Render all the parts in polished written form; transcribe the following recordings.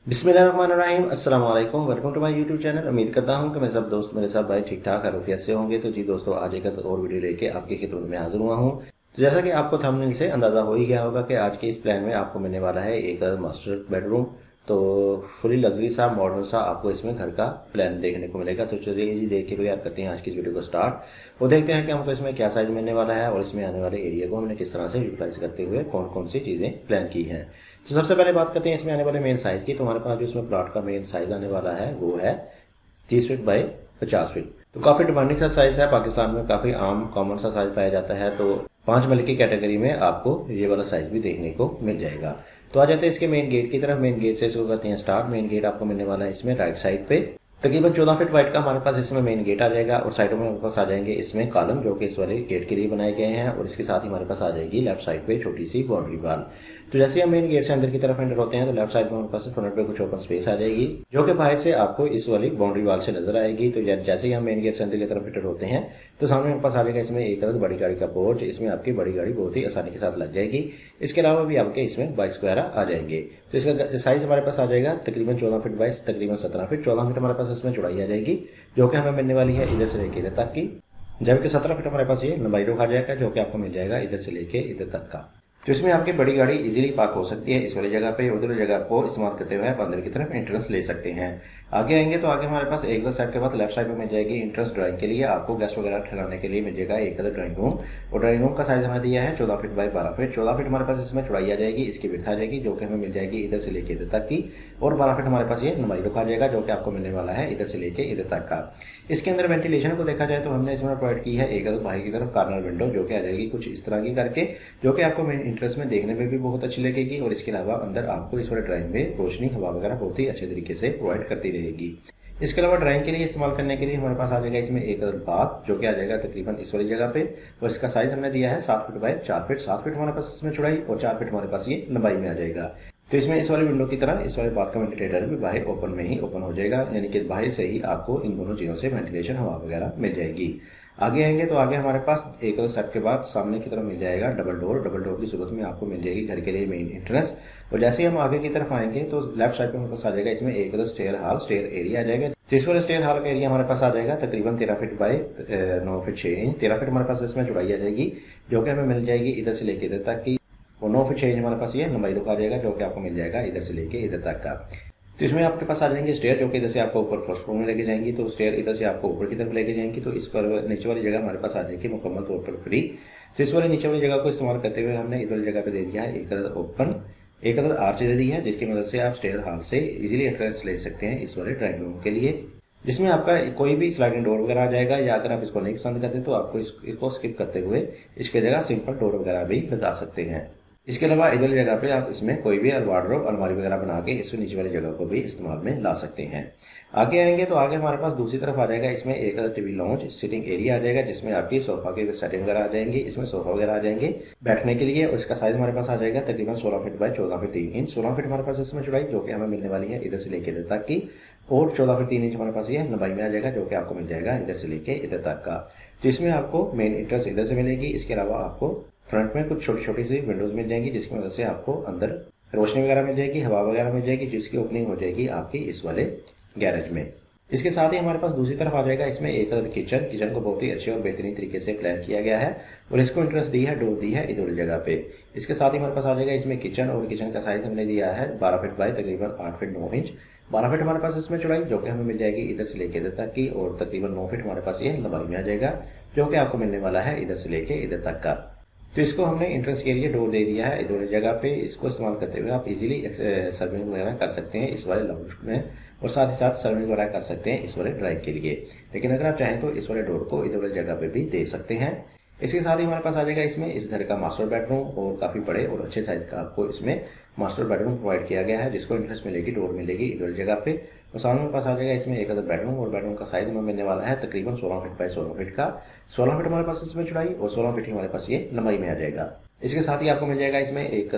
बिस्मिल्लाहिर्रहमानिर्रहीम, अस्सलाम वालेकुम, welcome to my YouTube channel. उम्मीद करता हूं कि मैं सब दोस्त मेरे सब भाई ठीक ठाक आरोफियत से होंगे। तो जी दोस्तों, आज एक और वीडियो लेके आपकी खिदमत में हाजिर हुआ हूं। तो जैसा कि आपको थंबनेल से अंदाज़ा हो ही गया होगा कि आज के इस प्लान में आपको मिलने वाला है एक मास्टर बेडरूम। तो फुली लग्जरी सा मॉडर्न सा आपको इसमें घर का प्लान देखने को मिलेगा। तो चलिए जी देख के यार करते हैं आज की इस वीडियो को स्टार्ट। वो देखते हैं कि हमको इसमें क्या साइज मिलने वाला है और इसमें आने वाले एरिया को हमने किस तरह से यूटिलाइज करते हुए कौन कौन सी चीज़ें प्लान की हैं। तो सबसे पहले बात करते हैं इसमें आने वाले मेन साइज़ की। तो हमारे पास जो इसमें प्लॉट का मेन साइज़ आने वाला है वो है 30 फीट बाई 50 फीट। तो काफ़ी डिमांडिंग सा साइज़ है, पाकिस्तान में काफ़ी आम कॉमन सा साइज़ पाया जाता है। तो 5 मरले की कैटेगरी में आपको ये वाला साइज़ भी देखने को मिल जाएगा। तो आ जाते हैं इसके मेन गेट की तरफ। मेन गेट से इसको करते हैं स्टार्ट। मेन गेट आपको मिलने वाला है इसमें राइट साइड पे। तकरीबन 14 फीट वाइड का हमारे पास इसमें मेन गेट आ जाएगा और साइडों में हमारे पास आ जाएंगे इसमें कॉलम जो कि इस वाले गेट के लिए बनाए गए हैं। और इसके साथ ही हमारे पास आ जाएगी लेफ्ट साइड पे छोटी सी बाउंड्री वाल। तो जैसे हम मेन गेट से अंदर की तरफ एंटर होते हैं तो लेफ्ट साइड में हमारे पास फ्रंट पे कुछ ओपन स्पेस आ जाएगी जो कि बाहर से आपको इस वाली बाउंड्री वाल से नजर आएगी। तो जैसे ही हम मेन गेट से अंदर की तरफ एंटर होते हैं तो सामने हमारे पास आ जाएगा इसमें एक बड़ी गाड़ी का पोर्च। इसमें आपकी बड़ी गाड़ी बहुत ही आसानी के साथ लग जाएगी। इसके अलावा भी आपके इसमें बाइक्स वगैरह आ जाएंगे। तो इसका साइज हमारे पास आ जाएगा तकरीबन 14 फीट बाई तकरीबन 17 फीट। 14 फीट हमारे पास इसमें चौड़ाई आ जाएगी जो कि हमें मिलने वाली है इधर से लेके इधर तक की, जबकि 17 फीट हमारे पास ये लंबाई रोक आ जाएगा जो कि आपको मिल जाएगा इधर से लेके इधर तक का। तो इसमें आपकी बड़ी गाड़ी इजीली पार्क हो सकती है। इस वाली जगह पे उधर जगह को इस्तेमाल करते हुए आप अंदर की तरफ एंट्रेंस ले सकते हैं। आगे आएंगे तो आगे हमारे पास एक दो साइड के बाद लेफ्ट साइड में मिल जाएगी एंट्रेंस ड्राइंग के लिए। आपको गेस्ट वगैरह ठहराने के लिए मिल जाएगा एक ड्राइंग रूम। और ड्राइंग रूम का साइज हमें दिया है 14 फीट बाई 12 फीट। 14 फीट हमारे पास इसमें चौड़ाई आ जाएगी, इसकी विड्थ आ जाएगी जो कि हमें मिल जाएगी इधर से लेके इधर तक की। और 12 फीट हमारे पास ये लंबाई रुक आ जाएगा जो कि आपको मिलने वाला है इधर से लेके इधर तक का। इसके अंदर वेंटिलेशन को देखा जाए तो हमने इसमें प्रोवाइड की है एक बाहर की तरफ कॉर्नर विंडो जो कि आ जाएगी कुछ इस तरह की करके, जो कि आपको मेन इंटरेस्ट में देखने में भी बहुत अच्छी लगेगी। और इसके अलावा अंदर आपको इस वाले ड्राइंग में रोशनी हवा वगैरह बहुत ही अच्छे तरीके से प्रोवाइड करती रहेगी। इसके अलावा ड्राइंग के लिए इस्तेमाल करने के लिए हमारे पास आ जाएगा इसमें एक बाथ जो कि आ जाएगा तकरीबन इस वाली जगह पे। और इसका साइज हमने दिया है 7 फीट बाई 4 फीट। 7 फीट हमारे पास इसमें चौड़ाई और 4 फीट हमारे पास ये लंबाई में आ जाएगा। तो इसमें इस वाली विंडो की तरह इस वाले बाथ का वेंटिलेटर भी बाहर ओपन में ही ओपन हो जाएगा, यानी कि बाहर से ही आपको इन दोनों चीजों से वेंटिलेशन हवा वगैरह मिल जाएगी। आगे आएंगे तो आगे हमारे पास एक सेट के बाद सामने की तरफ मिल जाएगा डबल डोर। डबल डोर की सूरत में आपको मिल जाएगी घर के लिए मेन एंट्रेंस। और जैसे ही हम आगे की तरफ आएंगे तो लेफ्ट साइड पे हमारे पास आ जाएगा इसमें एक स्टेयर हॉल, स्टेयर एरिया आ जाएगा। तो इस वाले स्टेयर हॉल का एरिया हमारे पास आ जाएगा तकरीबन 13 feet by 9 feet 6 inch. 13 feet हमारे पास इसमें चौड़ाई आ जाएगी जो कि हमें मिल जाएगी इधर से लेके इधर तक की। और 9 फीट 6 इंच हमारे पास ये लंबाई रुक आ जाएगा जो कि आपको मिल जाएगा इधर से लेके इधर तक का। तो इसमें आपके पास आ जाएंगे स्टेयर जो कि इधर से आपको ऊपर फर्स्ट फ्लोर में लेके जाएंगी। तो स्टेयर इधर से आपको ऊपर की तरफ लेके जाएंगी। तो इस पर नीचे वाली जगह हमारे पास आ जाएगी मुकम्मल तौर पर फ्री। तो इस वाली नीचे वाली जगह को इस्तेमाल करते हुए हमने इधर जगह पे दे दिया है एक ओपन, एक आर्च दे दी है जिसकी मदद से आप स्टेयर हॉल से इजीली एंट्रेंस ले सकते हैं इस वाले ड्राइंग रूम के लिए, जिसमें आपका कोई भी स्लाइडिंग डोर वगैरह आ जाएगा। या अगर आप इसको नहीं पसंद करते तो आपको इसको स्किप करते हुए इसके जगह सिंपल डोर वगैरह भी लगा सकते हैं। इसके अलावा इधर जगह पे आप इसमें कोई भी वार्डरोब अलमारी वगैरह बना के इससे नीचे वाली जगह को भी इस्तेमाल में ला सकते हैं। आगे आएंगे तो आगे हमारे पास दूसरी तरफ आ जाएगा इसमें एक टीवी लॉन्च सिटिंग एरिया आ जाएगा जिसमें आपकी सोफा की सेटिंग वगैरह आ जाएंगी। इसमें सोफा वगैरह आ जाएंगे बैठने के लिए। और इसका साइज हमारे पास आ जाएगा तकरीबन 16 feet by 14 feet 3 inch. 16 feet हमारे पास इसमें चौड़ाई जो कि हमें मिलने वाली है इधर से लेके इधर तक की। और 14 फीट 3 इंच हमारे पास ये लंबाई में आ जाएगा जो कि आपको मिल जाएगा इधर से लेके इधर तक का। तो इसमें आपको मेन एंट्रेंस इधर से मिलेगी। इसके अलावा आपको फ्रंट में कुछ छोटी छोटी सी विंडोज मिल जाएंगी जिसकी मदद से आपको अंदर रोशनी वगैरह मिल जाएगी, हवा वगैरह मिल जाएगी, जिसकी ओपनिंग हो जाएगी आपकी इस वाले गैरेज में। इसके साथ ही हमारे पास दूसरी तरफ आ जाएगा इसमें एक किचन को बहुत ही अच्छे और बेहतरीन तरीके से प्लान किया गया है और इसको एंट्रेंस दी है, डोर दी है इधर जगह पे। इसके साथ ही हमारे पास आ जाएगा इसमें किचन। और किचन का साइज हमने दिया है 12 फीट बाई तकरीबन 8 फीट 9 इंच। 12 फीट हमारे पास इसमें चौड़ाई जो कि हमें मिल जाएगी इधर से लेके इधर तक की। और तकरीबन 9 फीट हमारे पास ये लंबाई में आ जाएगा जो कि आपको मिलने वाला है इधर से लेके इधर तक का। तो इसको हमने एंट्रेंस के लिए डोर दे दिया है इधर जगह पे। इसको इस्तेमाल करते हुए आप इजीली सर्विंग वगैरह कर सकते हैं इस वाले लाउंज में और साथ ही साथ सर्विंग वगैरह कर सकते हैं इस वाले ड्राइव के लिए। लेकिन अगर आप चाहें तो इस वाले डोर को इधर वाली जगह पे भी दे सकते हैं। इसके साथ ही हमारे पास आ जाएगा इसमें इस घर का मास्टर बेडरूम और काफी बड़े और अच्छे साइज का आपको इसमें मास्टर बेडरूम प्रोवाइड किया गया है जिसको एंट्रेंस मिलेगी, डोर मिलेगी इधर जगह पे। और सामने पास आ जाएगा इसमें एक बेडरूम और बेडरूम का साइज हमें मिलने वाला है तकरीबन 16 फीट बाई 16 फीट का। 16 फीट हमारे पास इसमें चौड़ाई और 16 फीट हमारे पास ये लंबाई में आ जाएगा। इसके साथ ही आपको मिल जाएगा इसमें एक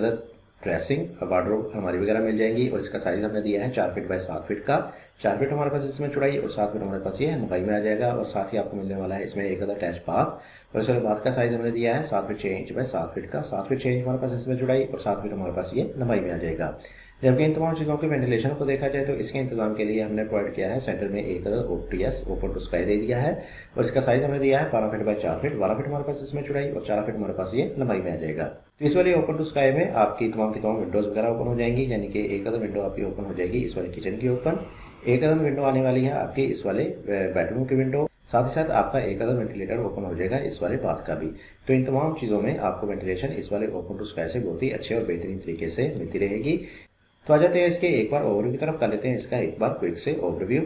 ड्रेसिंग वार्डरोब अलमारी वगैरह मिल जाएंगी। और इसका साइज हमने दिया है 4 फीट बाई 7 फीट का। 4 फीट हमारे पास इसमें चौड़ाई और 7 फीट हमारे पास ये लंबाई में आ जाएगा। और साथ ही आपको मिलने वाला है इसमें एक अटैच बाथ। और इस बाथ का साइज हमने दिया है 7 फीट 6 इंच बाई 7 फीट का। 7 फीट 6 इंच हमारे पास इसमें चौड़ाई और 7 फीट हमारे पास ये लंबाई में आ जाएगा। जबकि इन तमाम चीज़ों के वेंटिलेशन को देखा जाए तो इसके इंतजाम के लिए हमने प्रोवाइड किया है सेंटर में एक OTS ओपन टू स्काई दे दिया है और इसका साइज हमने दिया है 12 फीट बाय 4 फीट। 12 फीट हमारे पास इसमें चौड़ाई और 4 फीट हमारे पास ये लंबाई में आ जाएगा। तो इस वाली ओपन टू स्काई में आपकी तमाम की तमाम विंडोज वगैरह ओपन हो जाएंगी, यानी कि एक विंडो आपकी ओपन हो जाएगी इस वाले किचन की ओपन, एक विंडो आने वाली है आपकी इस वाले बेडरूम की विंडो, साथ ही साथ आपका एक वेंटिलेटर ओपन हो जाएगा इस वाले बाथ का भी। तो इन तमाम चीज़ों में आपको वेंटिलेशन इस वाले ओपन टू स्काई से बहुत ही अच्छे और बेहतरीन तरीके से मिलती रहेगी। तो आ जाते हैं इसके एक बार ओवरव्यू की तरफ, कर लेते हैं इसका एक बार क्विक से ओवरव्यू।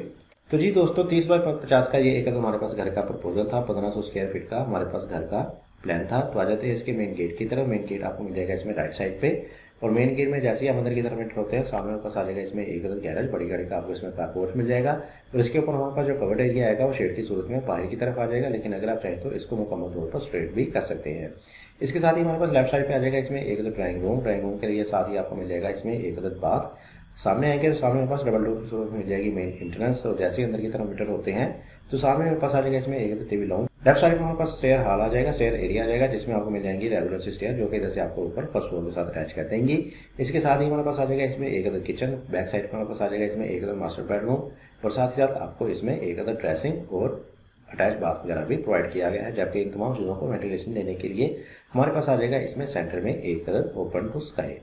तो जी दोस्तों 30 बाय 50 का ये एक हमारे पास घर का प्रपोजल था, 1500 स्क्वायर फीट का हमारे पास घर का प्लान था। तो आ जाते हैं इसके मेन गेट की तरफ। मेन गेट आपको मिल जाएगा इसमें राइट साइड पे और मेन गेट में जैसे ही आप अंदर की तरफ एंटर होते हैं सामने आपके पास आ जाएगा इसमें एक गैरेज, बड़ी गाड़ी का आपको इसमें कारपोर्ट मिल जाएगा और इसके ऊपर हमारे पास जो कवर्ड एरिया आएगा वो शेड की सूरत में बाहर की तरफ आ जाएगा, लेकिन अगर आप चाहें तो इसको मुकम्मल तौर पर स्ट्रेट भी कर सकते हैं। इसके साथ ही हमारे पास लेफ्ट साइड पे आ जाएगा इसमें एक ड्राइंग रूम के लिए, साथ ही आपको मिल जाएगा इसमें एक बाथ। सामने आएंगे तो सामने मेरे पास डबल डोर की सूरत में मिल जाएगी मेन एंट्रेंस और जैसे ही अंदर की तरफ एंटर होते हैं तो सामने मेरे पास आ जाएगा इसमें एक टीवी लॉन्च। लेफ्ट साइड में हमारे पास स्टेयर हॉल आ जाएगा, स्टेयर एरिया आ जाएगा जिसमें आपको मिल जाएंगी रेगुलर स्टेयर जो कि जैसे आपको ऊपर फर्स्ट फ्लोर के साथ अटैच कर देंगी। इसके साथ ही हमारे पास आ जाएगा इसमें एक किचन, बैक साइड में हमारे पास आ जाएगा इसमें एक मास्टर बेडरूम और साथ ही साथ आपको इसमें एक ड्रेसिंग और अटैच बाथ वगैरह भी प्रोवाइड किया गया है। जबकि इन तमाम चीज़ों को वेंटिलेशन देने के लिए हमारे पास आ जाएगा इसमें सेंटर में एक ओपन टू स्काई।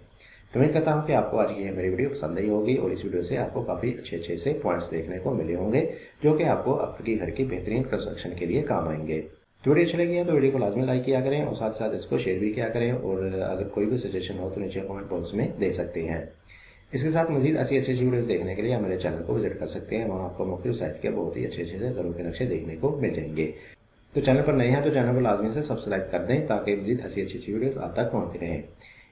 तो उम्मीद करता हूँ कि आपको आज ये मेरी वीडियो पसंद आई होगी और इस वीडियो से आपको काफ़ी अच्छे से पॉइंट्स देखने को मिले होंगे जो कि आपको आपके घर की बेहतरीन कंस्ट्रक्शन के लिए काम आएंगे। तो वीडियो अच्छी लगी है तो वीडियो को लाजमी लाइक किया करें और साथ साथ इसको शेयर भी किया करें और अगर कोई भी सजेशन हो तो नीचे कमेंट बॉक्स में दे सकते हैं। इसके साथ मजीद ऐसी अच्छी वीडियोस देखने के लिए हमारे चैनल को विजिट कर सकते हैं, वहाँ आपको मुख्तलिफ साइज के बहुत ही अच्छे से घरों के नक्शे देखने को मिल जाएंगे। तो चैनल पर नए हैं तो चैनल को लाजमी से सब्सक्राइब कर दें ताकि मजीद ऐसी अच्छी वीडियोस आप तक पहुँचती रहें।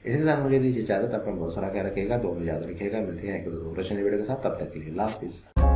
इसके साथ मुझे दीजिए इजाजत, अपना बहुत सारा ख्याल रखिएगा, दोनों याद रखिएगा। मिलते हैं एक दूसरे वीडियो के साथ, तब तक के लिए अल्लाह हाफिज़।